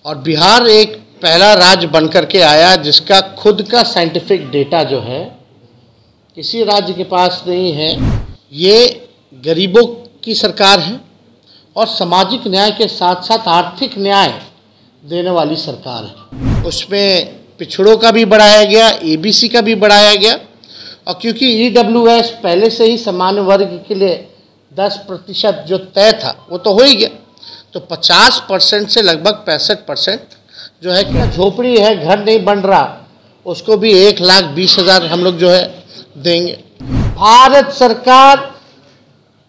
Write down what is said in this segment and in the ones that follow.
और बिहार एक पहला राज्य बनकर के आया जिसका खुद का साइंटिफिक डेटा जो है किसी राज्य के पास नहीं है। ये गरीबों की सरकार है और सामाजिक न्याय के साथ साथ आर्थिक न्याय देने वाली सरकार है। उसमें पिछड़ों का भी बढ़ाया गया, एबीसी का भी बढ़ाया गया, और क्योंकि ईडब्ल्यूएस पहले से ही सामान्य वर्ग के लिए 10% जो तय था वो तो हो ही गया, तो 50% से लगभग 65% जो है कि झोपड़ी है, घर नहीं बन रहा, उसको भी 1,20,000 हम लोग जो है देंगे। भारत सरकार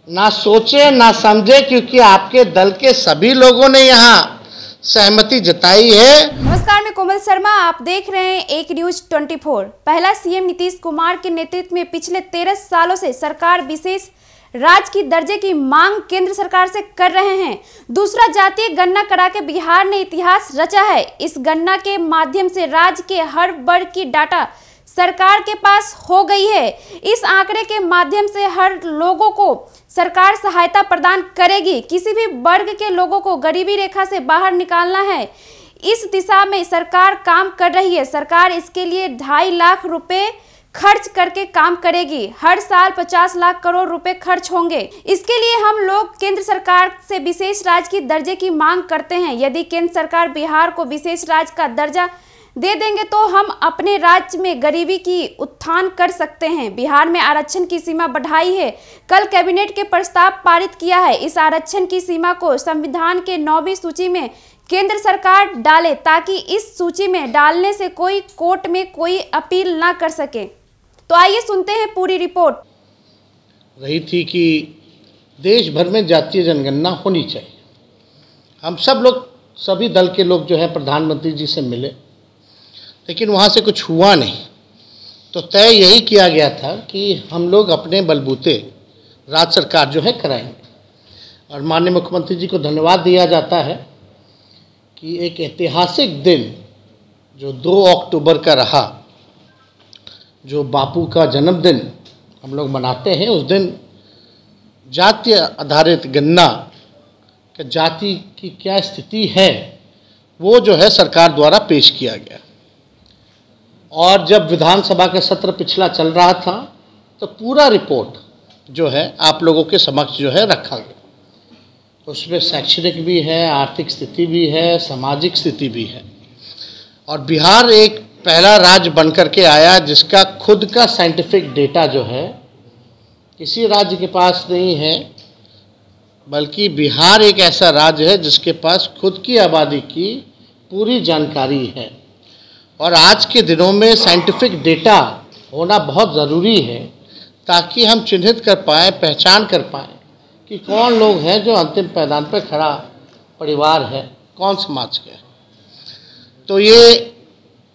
ना सोचे ना समझे, क्योंकि आपके दल के सभी लोगों ने यहाँ सहमति जताई है। नमस्कार, मैं कोमल शर्मा, आप देख रहे हैं एक न्यूज 24। पहला सीएम नीतीश कुमार के नेतृत्व में पिछले 13 सालों से सरकार विशेष राज्य की दर्जे की मांग केंद्र सरकार से कर रहे हैं। दूसरा जातीय गणना करा के बिहार ने इतिहास रचा है। इस गणना के माध्यम से राज्य के हर वर्ग की डाटा सरकार के पास हो गई है। इस आंकड़े के माध्यम से हर लोगों को सरकार सहायता प्रदान करेगी। किसी भी वर्ग के लोगों को गरीबी रेखा से बाहर निकालना है, इस दिशा में सरकार काम कर रही है। सरकार इसके लिए 2.5 लाख रुपए खर्च करके काम करेगी। हर साल 50 लाख करोड़ रुपए खर्च होंगे। इसके लिए हम लोग केंद्र सरकार से विशेष राज्य की दर्जे की मांग करते हैं। यदि केंद्र सरकार बिहार को विशेष राज्य का दर्जा दे देंगे तो हम अपने राज्य में गरीबी की उत्थान कर सकते हैं। बिहार में आरक्षण की सीमा बढ़ाई है। कल कैबिनेट के प्रस्ताव पारित किया है। इस आरक्षण की सीमा को संविधान के 9वीं सूची में केंद्र सरकार डाले, ताकि इस सूची में डालने से कोई कोर्ट में कोई अपील ना कर सके। तो आइए सुनते हैं पूरी रिपोर्ट। रही थी कि देश भर में जातीय जनगणना होनी चाहिए। हम सब लोग, सभी दल के लोग जो है प्रधानमंत्री जी से मिले, लेकिन वहाँ से कुछ हुआ नहीं। तो तय यही किया गया था कि हम लोग अपने बलबूते राज्य सरकार जो है कराएंगे। और माननीय मुख्यमंत्री जी को धन्यवाद दिया जाता है कि एक ऐतिहासिक दिन जो 2 अक्टूबर का रहा, जो बापू का जन्मदिन हम लोग मनाते हैं, उस दिन जातीय आधारित गणना कि जाति की क्या स्थिति है वो जो है सरकार द्वारा पेश किया गया। और जब विधानसभा का सत्र पिछला चल रहा था तो पूरा रिपोर्ट जो है आप लोगों के समक्ष जो है रखा गया। उसमें शैक्षणिक भी है, आर्थिक स्थिति भी है, सामाजिक स्थिति भी है। और बिहार एक पहला राज्य बनकर के आया जिसका खुद का साइंटिफिक डेटा जो है किसी राज्य के पास नहीं है, बल्कि बिहार एक ऐसा राज्य है जिसके पास खुद की आबादी की पूरी जानकारी है। और आज के दिनों में साइंटिफिक डेटा होना बहुत ज़रूरी है, ताकि हम चिन्हित कर पाएँ, पहचान कर पाएँ कि कौन लोग हैं जो अंतिम पायदान पर खड़ा परिवार है, कौन समाज के है। तो ये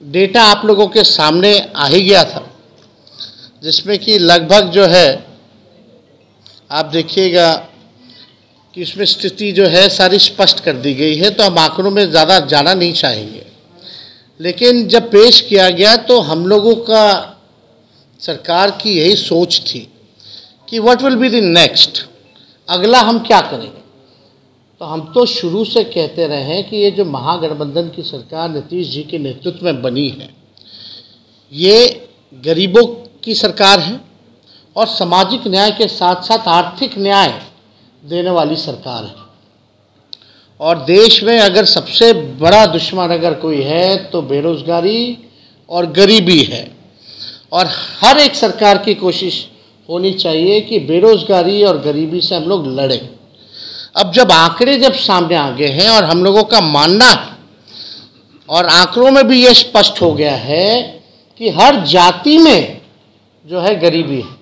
डेटा आप लोगों के सामने आ ही गया था, जिसमें कि लगभग जो है आप देखिएगा कि उसमें स्थिति जो है सारी स्पष्ट कर दी गई है। तो हम आंकड़ों में ज़्यादा जाना नहीं चाहेंगे, लेकिन जब पेश किया गया तो हम लोगों का सरकार की यही सोच थी कि what will be the next, अगला हम क्या करेंगे। तो हम तो शुरू से कहते रहे हैं कि ये जो महागठबंधन की सरकार नीतीश जी के नेतृत्व में बनी है, ये गरीबों की सरकार है और सामाजिक न्याय के साथ साथ आर्थिक न्याय देने वाली सरकार है। और देश में अगर सबसे बड़ा दुश्मन अगर कोई है तो बेरोजगारी और गरीबी है। और हर एक सरकार की कोशिश होनी चाहिए कि बेरोजगारी और गरीबी से हम लोग लड़ें। अब जब आंकड़े जब सामने आ गए हैं और हम लोगों का मानना है, और आंकड़ों में भी ये स्पष्ट हो गया है कि हर जाति में जो है गरीबी है,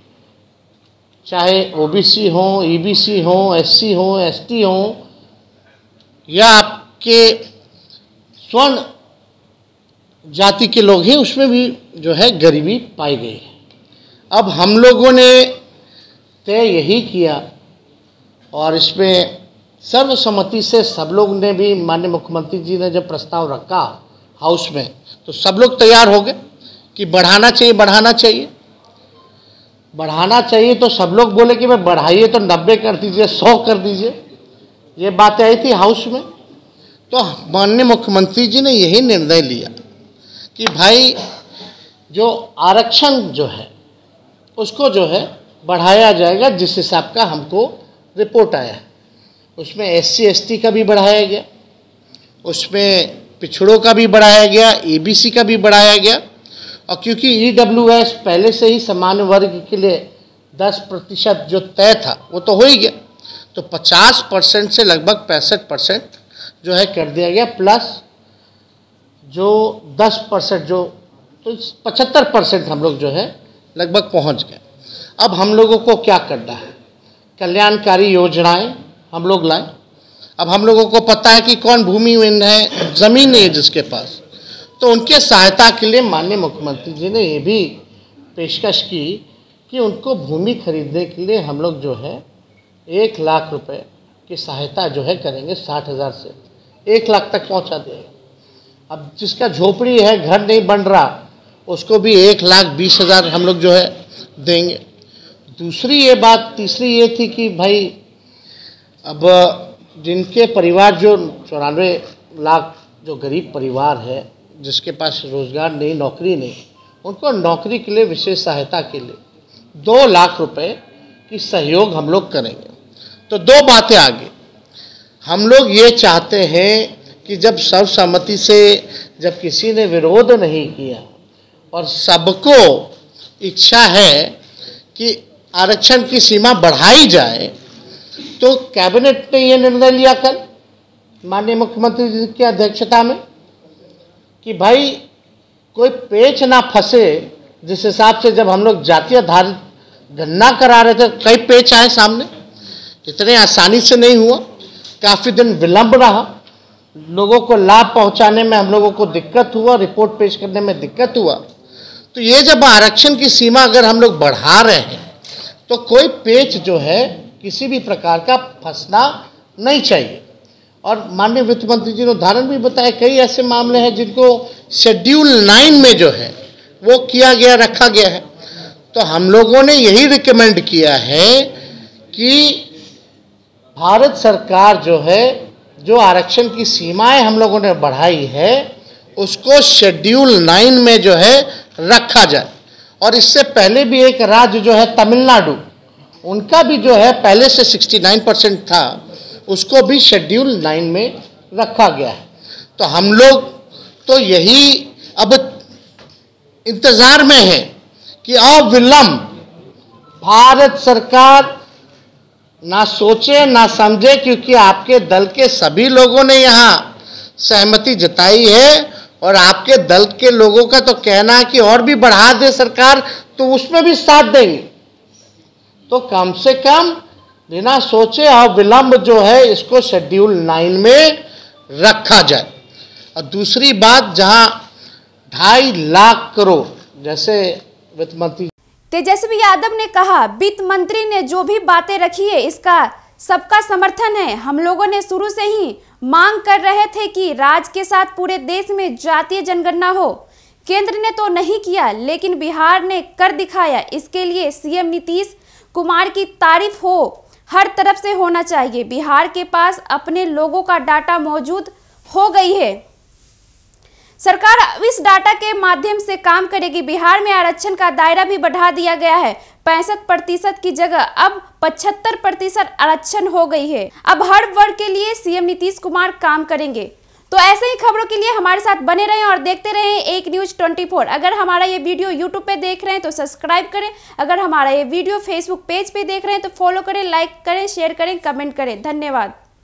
चाहे ओबीसी हो, ईबीसी हो, एससी हो, एसटी हो, या आपके स्वर्ण जाति के लोग हैं, उसमें भी जो है गरीबी पाई गई है। अब हम लोगों ने तय यही किया, और इसमें सर्वसम्मति से सब लोग ने भी, माननीय मुख्यमंत्री जी ने जब प्रस्ताव रखा हाउस में, तो सब लोग तैयार हो गए कि बढ़ाना चाहिए, बढ़ाना चाहिए, बढ़ाना चाहिए। तो सब लोग बोले कि भाई बढ़ाइए तो 90 कर दीजिए, 100 कर दीजिए। ये बातें आई थी हाउस में। तो माननीय मुख्यमंत्री जी ने यही निर्णय लिया कि भाई जो आरक्षण जो है उसको जो है बढ़ाया जाएगा, जिस हिसाब का हमको रिपोर्ट आया है। उसमें SC ST का भी बढ़ाया गया, उसमें पिछड़ों का भी बढ़ाया गया, ABC का भी बढ़ाया गया। और क्योंकि EWS पहले से ही सामान्य वर्ग के लिए 10% जो तय था वो तो हो ही गया, तो 50% से लगभग 65% जो है कर दिया गया, प्लस जो 10% जो तो 75% हम लोग जो है लगभग पहुंच गए। अब हम लोगों को क्या करना है, कल्याणकारी योजनाएं हम लोग लाएं। अब हम लोगों को पता है कि कौन भूमिहीन है, ज़मीन नहीं है जिसके पास, तो उनके सहायता के लिए माननीय मुख्यमंत्री जी ने ये भी पेशकश की कि उनको भूमि खरीदने के लिए हम लोग जो है 1 लाख रुपए की सहायता जो है करेंगे, 60,000 से 1 लाख तक पहुंचा देंगे। अब जिसका झोपड़ी है, घर नहीं बन रहा, उसको भी 1,20,000 हम लोग जो है देंगे। दूसरी ये बात, तीसरी ये थी कि भाई अब जिनके परिवार जो 94 लाख जो गरीब परिवार है, जिसके पास रोज़गार नहीं, नौकरी नहीं, उनको नौकरी के लिए विशेष सहायता के लिए 2 लाख रुपए की सहयोग हम लोग करेंगे। तो 2 बातें आगे, हम लोग ये चाहते हैं कि जब सर्वसम्मति से, जब किसी ने विरोध नहीं किया और सबको इच्छा है कि आरक्षण की सीमा बढ़ाई जाए, तो कैबिनेट ने यह निर्णय लिया कल माननीय मुख्यमंत्री जी की अध्यक्षता में कि भाई कोई पेच ना फंसे। जिस हिसाब से जब हम लोग जातीय आधारित गणना करा रहे थे, कई पेच आए सामने, इतने आसानी से नहीं हुआ, काफ़ी दिन विलंब रहा, लोगों को लाभ पहुंचाने में हम लोगों को दिक्कत हुआ, रिपोर्ट पेश करने में दिक्कत हुआ। तो ये जब आरक्षण की सीमा अगर हम लोग बढ़ा रहे हैं तो कोई पेच जो है किसी भी प्रकार का फंसना नहीं चाहिए। और माननीय वित्त मंत्री जी ने उदाहरण भी बताया, कई ऐसे मामले हैं जिनको शेड्यूल 9 में जो है वो किया गया, रखा गया है। तो हम लोगों ने यही रिकमेंड किया है कि भारत सरकार जो है, जो आरक्षण की सीमाएं हम लोगों ने बढ़ाई है, उसको शेड्यूल 9 में जो है रखा जाए। और इससे पहले भी एक राज्य जो है तमिलनाडु, उनका भी जो है पहले से 69% था, उसको भी शेड्यूल 9 में रखा गया है। तो हम लोग तो यही अब इंतजार में है कि अविलंब भारत सरकार ना सोचे ना समझे, क्योंकि आपके दल के सभी लोगों ने यहाँ सहमति जताई है और आपके दल के लोगों का तो कहना है कि और भी बढ़ा दे सरकार, तो उसमें भी साथ देंगे। तो कम से कम बिना सोचे और विलंब जो है इसको शेड्यूल 9 में रखा जाए। और दूसरी बात, जहां 2.5 लाख करोड़, जैसे वित्त मंत्री तेजस्वी यादव ने कहा, वित्त मंत्री ने जो भी बातें रखी है इसका सबका समर्थन है। हम लोगों ने शुरू से ही मांग कर रहे थे कि राज्य के साथ पूरे देश में जातीय जनगणना हो। केंद्र ने तो नहीं किया, लेकिन बिहार ने कर दिखाया। इसके लिए सीएम नीतीश कुमार की तारीफ हो, हर तरफ से होना चाहिए। बिहार के पास अपने लोगों का डाटा मौजूद हो गई है, सरकार अब इस डाटा के माध्यम से काम करेगी। बिहार में आरक्षण का दायरा भी बढ़ा दिया गया है, 65% की जगह अब 75% आरक्षण हो गई है। अब हर वर्ग के लिए सीएम नीतीश कुमार काम करेंगे। तो ऐसे ही खबरों के लिए हमारे साथ बने रहें और देखते रहें एक न्यूज 24। अगर हमारा ये वीडियो यूट्यूब पे देख रहे हैं तो सब्सक्राइब करें, अगर हमारा ये वीडियो फेसबुक पेज पे देख रहे हैं तो फॉलो करें, लाइक करें, शेयर करें, कमेंट करें। धन्यवाद।